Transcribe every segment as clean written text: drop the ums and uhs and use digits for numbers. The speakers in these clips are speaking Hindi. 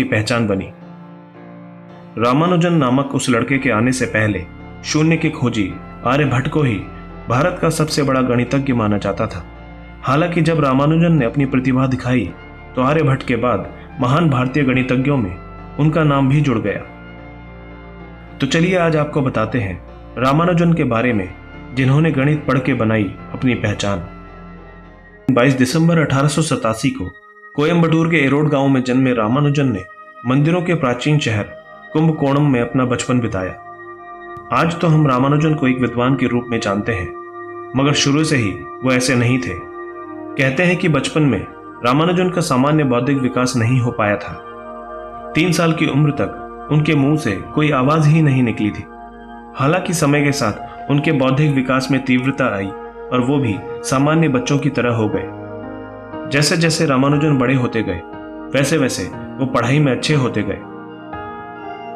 उसकी पहचान बनी। रामानुजन नामक उस लड़के के आने से पहले शून्य के खोजी आर्यभट्ट को ही भारत का सबसे बड़ा गणितज्ञ माना जाता था। हालांकि जब रामानुजन ने अपनी प्रतिभा दिखाई तो आर्यभट्ट के बाद महान भारतीय गणितज्ञों में उनका नाम भी जुड़ गया। तो चलिए आज आपको बताते हैं रामानुजन के बारे में, जिन्होंने गणित पढ़ के बनाई अपनी पहचान। 22 दिसंबर 1887 को कोयम्बटूर के एरोड गांव में जन्मे रामानुजन ने मंदिरों के प्राचीन शहर कुंभकोणम में अपना बचपन बिताया। आज तो हम रामानुजन को एक विद्वान के रूप में जानते हैं, मगर शुरू से ही वो ऐसे नहीं थे। कहते हैं कि बचपन में रामानुजन का सामान्य बौद्धिक विकास नहीं हो पाया था। 3 साल की उम्र तक उनके मुंह से कोई आवाज ही नहीं निकली थी। हालांकि समय के साथ उनके बौद्धिक विकास में तीव्रता आई और वो भी सामान्य बच्चों की तरह हो गए। जैसे जैसे रामानुजन बड़े होते गए वैसे वैसे वो पढ़ाई में अच्छे होते गए।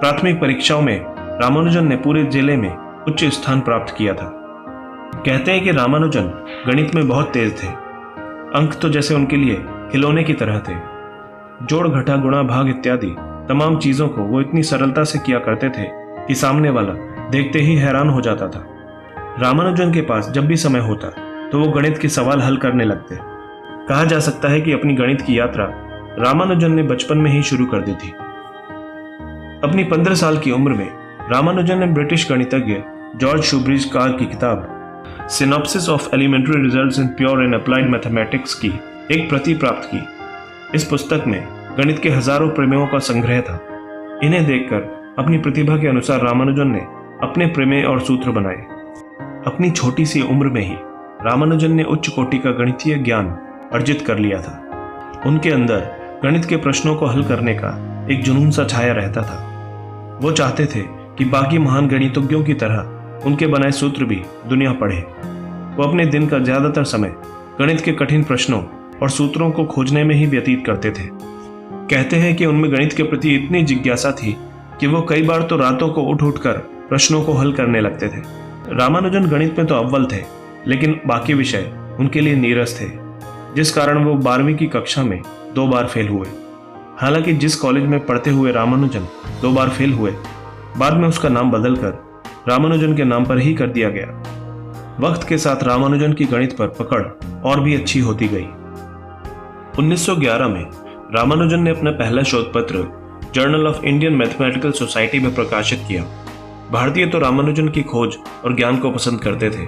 प्राथमिक परीक्षाओं में रामानुजन ने पूरे जिले में उच्च स्थान प्राप्त किया था। कहते हैं कि रामानुजन गणित में बहुत तेज थे। अंक तो जैसे उनके लिए खिलौने की तरह थे। जोड़ घटा गुणा भाग इत्यादि तमाम चीजों को वो इतनी सरलता से किया करते थे कि सामने वाला देखते ही हैरान हो जाता था। रामानुजन के पास जब भी समय होता तो वो गणित के सवाल हल करने लगते। कहा जा सकता है कि अपनी गणित की यात्रा रामानुजन ने बचपन में ही शुरू कर दी थी। अपनी 15 साल की उम्र में रामानुजन ने ब्रिटिश गणितज्ञ जॉर्ज शूब्रिज कार की किताब synopsis of elementary results in pure and applied mathematics की एक प्रति प्राप्त की। इस पुस्तक में गणित के हजारों प्रमेयों का संग्रह था। इन्हें देखकर अपनी प्रतिभा के अनुसार रामानुजन ने अपने प्रमेय और सूत्र बनाए। अपनी छोटी सी उम्र में ही रामानुजन ने उच्च कोटि का गणितीय ज्ञान अर्जित कर लिया था। उनके अंदर गणित के प्रश्नों को हल करने का एक जुनून सा छाया रहता था। वो चाहते थे कि बाकी महान गणितज्ञों की तरह उनके बनाए सूत्र भी दुनिया पढ़े। वो अपने दिन का ज्यादातर समय गणित के कठिन प्रश्नों और सूत्रों को खोजने में ही व्यतीत करते थे। कहते हैं कि उनमें गणित के प्रति इतनी जिज्ञासा थी कि वो कई बार तो रातों को उठ कर प्रश्नों को हल करने लगते थे। रामानुजन गणित में तो अव्वल थे, लेकिन बाकी विषय उनके लिए नीरस थे, जिस कारण वो 12वीं की कक्षा में 2 बार फेल हुए। हालांकि जिस कॉलेज में पढ़ते हुए रामानुजन 2 बार फेल हुए, बाद में उसका नाम बदलकर रामानुजन के नाम पर ही कर दिया गया। वक्त के साथ रामानुजन की गणित पर पकड़ और भी अच्छी होती गई। 1911 में रामानुजन ने अपना पहला शोध पत्र journal of Indian mathematical society में प्रकाशित किया। भारतीय तो रामानुजन की खोज और ज्ञान को पसंद करते थे,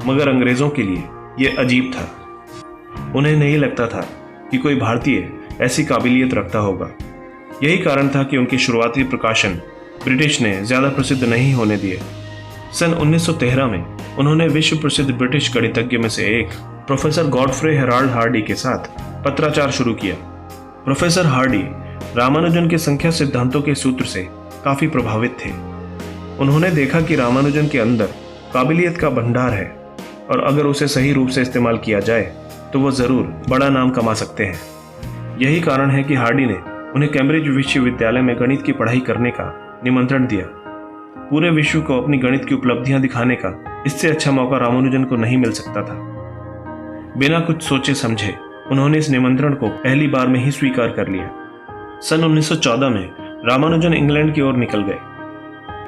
मगर अंग्रेजों के लिए यह अजीब था। उन्हें नहीं लगता था कि कोई भारतीय ऐसी काबिलियत रखता होगा। यही कारण था कि उनके शुरुआती प्रकाशन ब्रिटिश ने ज्यादा प्रसिद्ध नहीं होने दिए। सन 1913 में उन्होंने विश्व प्रसिद्ध ब्रिटिश गणितज्ञ में से एक प्रोफेसर गॉडफ्रे हेराल्ड हार्डी के साथ पत्राचार शुरू किया। प्रोफेसर हार्डी रामानुजन के संख्या सिद्धांतों के सूत्र से काफी प्रभावित थे। उन्होंने देखा कि रामानुजन के अंदर काबिलियत का भंडार है और अगर उसे सही रूप से इस्तेमाल किया जाए तो वो जरूर बड़ा नाम कमा सकते हैं। यही कारण है कि हार्डी ने उन्हें कैम्ब्रिज विश्वविद्यालय में गणित की पढ़ाई करने का निमंत्रण दिया। पूरे विश्व को अपनी गणित की उपलब्धियां दिखाने का इससे अच्छा मौका रामानुजन को नहीं मिल सकता था। बिना कुछ सोचे समझे उन्होंने इस निमंत्रण को पहली बार में ही स्वीकार कर लिया। सन 1914 में रामानुजन इंग्लैंड की ओर निकल गए।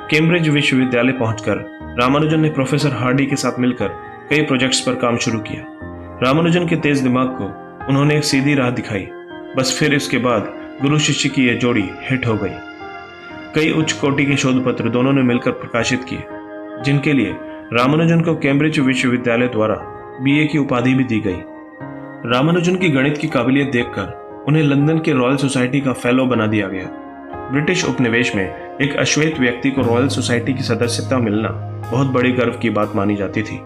कैम्ब्रिज विश्वविद्यालय पहुंचकर रामानुजन ने प्रोफेसर हार्डी के साथ मिलकर कई प्रोजेक्ट्स पर काम शुरू किया। रामानुजन के तेज दिमाग को उन्होंने एक सीधी राह दिखाई। बस फिर इसके बाद गुरु शिष्य की यह जोड़ी हिट हो गई। कई उच्च कोटि के शोध पत्र दोनों ने मिलकर प्रकाशित किए, जिनके लिए रामानुजन को कैम्ब्रिज विश्वविद्यालय द्वारा BA की उपाधि भी दी गई। रामानुजन की गणित की काबिलियत देखकर उन्हें लंदन के रॉयल सोसाइटी का फेलो बना दिया गया। ब्रिटिश उपनिवेश में एक अश्वेत व्यक्ति को रॉयल सोसाइटी की सदस्यता मिलना बहुत बड़ी गर्व की बात मानी जाती थी।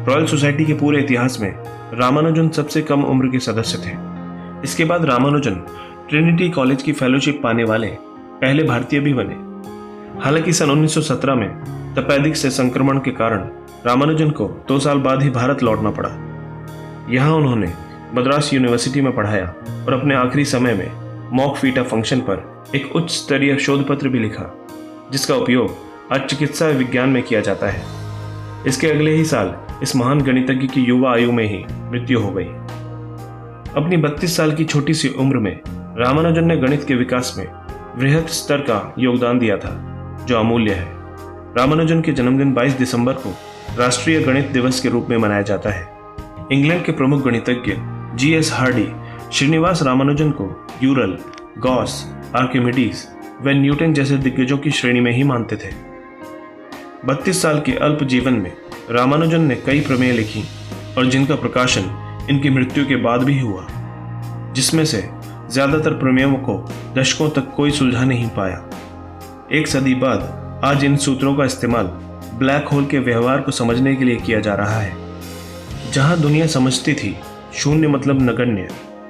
रॉयल सोसाइटी के पूरे इतिहास में रामानुजन सबसे कम उम्र के सदस्य थे। इसके बाद रामानुजन ट्रिनिटी कॉलेज की फेलोशिप पाने वाले पहले भारतीय भी बने। हालांकि सन 1917 में तपेदिक से संक्रमण के कारण रामानुजन को 2 साल बाद ही भारत लौटना पड़ा। यहाँ उन्होंने मद्रास यूनिवर्सिटी में पढ़ाया और अपने आखिरी समय में मॉक फीटा फंक्शन पर एक उच्च स्तरीय शोध पत्र भी लिखा, जिसका उपयोग आज चिकित्सा विज्ञान में किया जाता है। इसके अगले ही साल इस महान गणितज्ञ की युवा आयु में ही मृत्यु हो गई। अपनी 32 साल की छोटी सी उम्र में रामानुजन ने गणित के विकास में वृहद स्तर का योगदान दिया था, जो अमूल्य है। रामानुजन के जन्मदिन 22 दिसंबर को राष्ट्रीय गणित दिवस के रूप में मनाया जाता है। इंग्लैंड के प्रमुख गणितज्ञ G.S. हार्डी श्रीनिवास रामानुजन को यूरल, गॉस, आर्किमिडीज व न्यूटन जैसे दिग्गजों की श्रेणी में ही मानते थे। 32 साल के अल्प जीवन में रामानुजन ने कई प्रमेय लिखी और जिनका प्रकाशन इनकी मृत्यु के बाद भी हुआ, जिसमें से ज्यादातर प्रमेयों को दशकों तक कोई सुलझा नहीं पाया। एक सदी बाद आज इन सूत्रों का इस्तेमाल ब्लैक होल के व्यवहार को समझने के लिए किया जा रहा है। जहां दुनिया समझती थी शून्य मतलब नगण्य,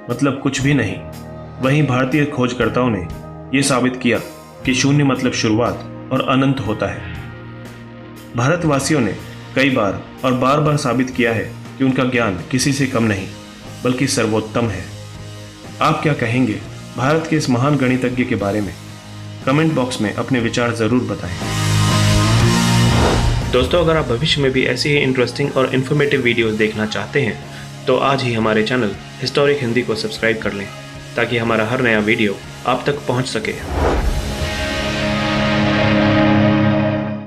मतलब कुछ भी नहीं, वहीं भारतीय खोजकर्ताओं ने यह साबित किया कि शून्य मतलब शुरुआत और अनंत होता है। भारतवासियों ने कई बार और बार बार साबित किया है कि उनका ज्ञान किसी से कम नहीं बल्कि सर्वोत्तम है। आप क्या कहेंगे भारत के इस महान गणितज्ञ के बारे में? कमेंट बॉक्स में अपने विचार जरूर बताएं। दोस्तों, अगर आप भविष्य में भी ऐसी ही इंटरेस्टिंग और इन्फॉर्मेटिव वीडियोस देखना चाहते हैं तो आज ही हमारे चैनल हिस्टोरिक हिंदी को सब्सक्राइब कर लें ताकि हमारा हर नया वीडियो आप तक पहुंच सके।